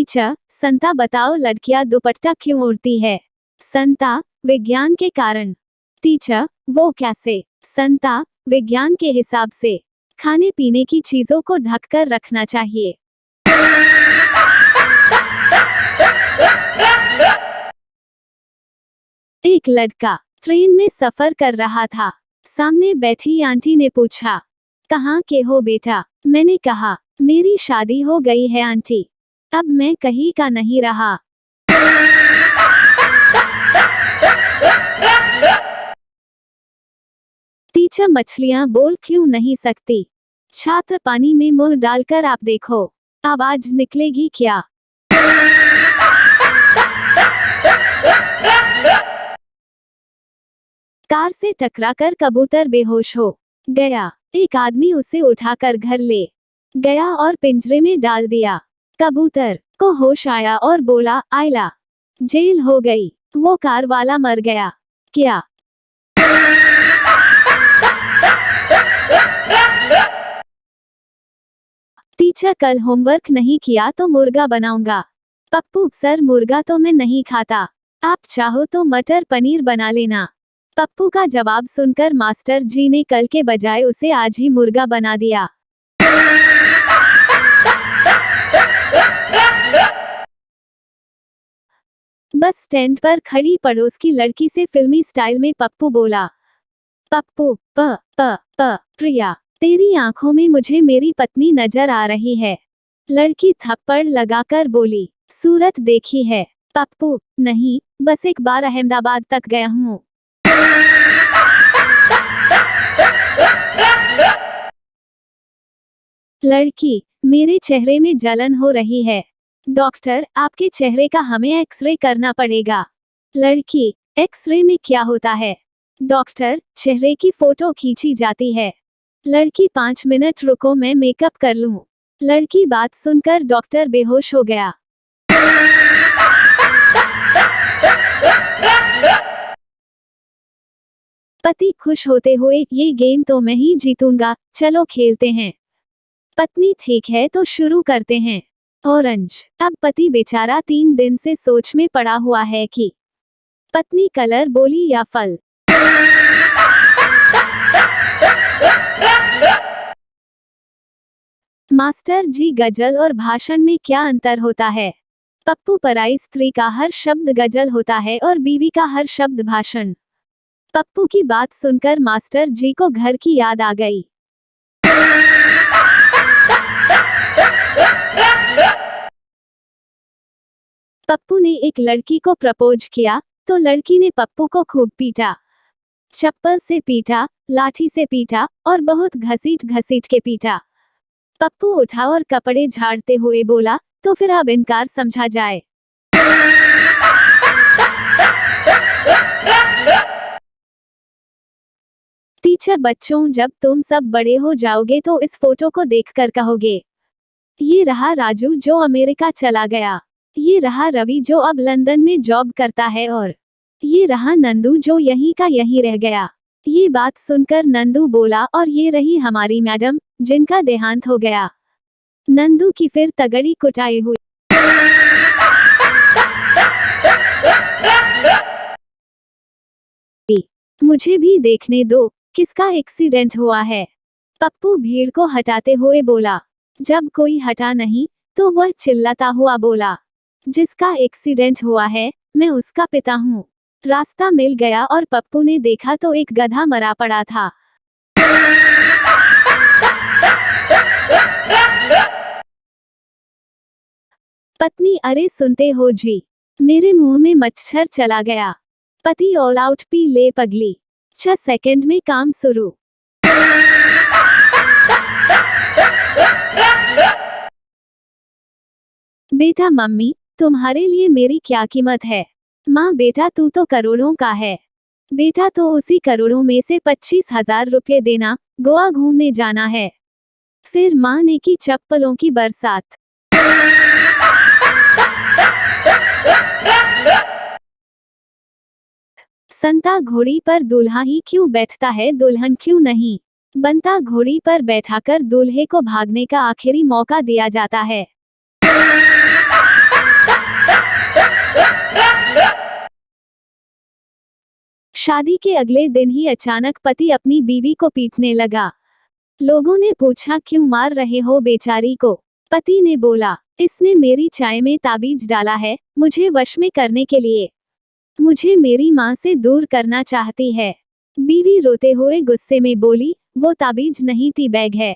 Teacher, संता बताओ लड़कियां दुपट्टा क्यों ओढ़ती है? संता, विज्ञान के कारण। टीचर, वो कैसे? संता, विज्ञान के हिसाब से खाने पीने की चीजों को ढककर रखना चाहिए। एक लड़का ट्रेन में सफर कर रहा था। सामने बैठी आंटी ने पूछा, कहाँ के हो बेटा? मैंने कहा, मेरी शादी हो गई है आंटी, अब मैं कहीं का नहीं रहा। टीचर, मछलियां बोल क्यों नहीं सकती? छात्र, पानी में मुंह डालकर आप देखो, आवाज निकलेगी क्या? कार से टकराकर कबूतर बेहोश हो गया। एक आदमी उसे उठाकर घर ले गया और पिंजरे में डाल दिया। कबूतर को होश आया और बोला, आयला, जेल हो गई। वो कार वाला मर गया क्या? टीचर, कल होमवर्क नहीं किया तो मुर्गा बनाऊंगा। पप्पू, सर मुर्गा तो मैं नहीं खाता, आप चाहो तो मटर पनीर बना लेना। पप्पू का जवाब सुनकर मास्टर जी ने कल के बजाय उसे आज ही मुर्गा बना दिया। बस स्टैंड पर खड़ी पड़ोस की लड़की से फिल्मी स्टाइल में पप्पू बोला, पप्पू, प प प प्रिया, तेरी आंखों में मुझे मेरी पत्नी नजर आ रही है। लड़की थप्पड़ लगाकर बोली, सूरत देखी है? पप्पू, नहीं, बस एक बार अहमदाबाद तक गया हूँ। लड़की, मेरे चेहरे में जलन हो रही है। डॉक्टर, आपके चेहरे का हमें एक्सरे करना पड़ेगा। लड़की, एक्सरे में क्या होता है? डॉक्टर, चेहरे की फोटो खींची जाती है। लड़की, 5 मिनट रुको, मैं मेकअप कर लूं। लड़की बात सुनकर डॉक्टर बेहोश हो गया। पति खुश होते हुए, ये गेम तो मैं ही जीतूंगा, चलो खेलते हैं। पत्नी, ठीक है तो शुरू करते हैं। ऑरेंज। अब पति बेचारा 3 दिन से सोच में पड़ा हुआ है कि पत्नी कलर बोली या फल। मास्टर जी, गजल और भाषण में क्या अंतर होता है? पप्पू, पराई स्त्री का हर शब्द गजल होता है और बीवी का हर शब्द भाषण। पप्पू की बात सुनकर मास्टर जी को घर की याद आ गई। पप्पू ने एक लड़की को प्रपोज किया तो लड़की ने पप्पू को खूब पीटा। चप्पल से पीटा, लाठी से पीटा और बहुत घसीट घसीट के पीटा। पप्पू उठा और कपड़े झाड़ते हुए बोला, तो फिर अब इनकार समझा जाए। टीचर, बच्चों, जब तुम सब बड़े हो जाओगे तो इस फोटो को देखकर कहोगे, ये रहा राजू जो अमेरिका चला गया, ये रहा रवि जो अब लंदन में जॉब करता है, और ये रहा नंदू जो यहीं का यहीं रह गया। ये बात सुनकर नंदू बोला, और ये रही हमारी मैडम जिनका देहांत हो गया। नंदू की फिर तगड़ी कुटाई हुई। मुझे भी देखने दो, किसका एक्सीडेंट हुआ है? पप्पू भीड़ को हटाते हुए बोला। जब कोई हटा नहीं तो वह चिल्लाता हुआ बोला, जिसका एक्सीडेंट हुआ है, मैं उसका पिता हूँ। रास्ता मिल गया और पप्पू ने देखा तो एक गधा मरा पड़ा था। पत्नी, अरे सुनते हो जी, मेरे मुंह में मच्छर चला गया। पति, ऑल आउट पी ले पगली, 6 सेकंड में काम शुरू। बेटा, मम्मी, तुम्हारे लिए मेरी क्या कीमत है? माँ, बेटा तू तो करोड़ों का है। बेटा, तो उसी करोड़ों में से 25,000 रुपये देना, गोवा घूमने जाना है। फिर माँ ने की चप्पलों की बरसात। संता, घोड़ी पर दूल्हा ही क्यों बैठता है, दुल्हन क्यों नहीं बनता? घोड़ी पर बैठाकर दूल्हे को भागने का आखिरी मौका दिया जाता है। शादी के अगले दिन ही अचानक पति अपनी बीवी को पीटने लगा। लोगों ने पूछा, क्यों मार रहे हो बेचारी को? पति ने बोला, इसने मेरी चाय में ताबीज डाला है, मुझे वश में करने के लिए। मुझे मेरी माँ से दूर करना चाहती है। बीवी रोते हुए गुस्से में बोली, वो ताबीज नहीं थी, बैग है।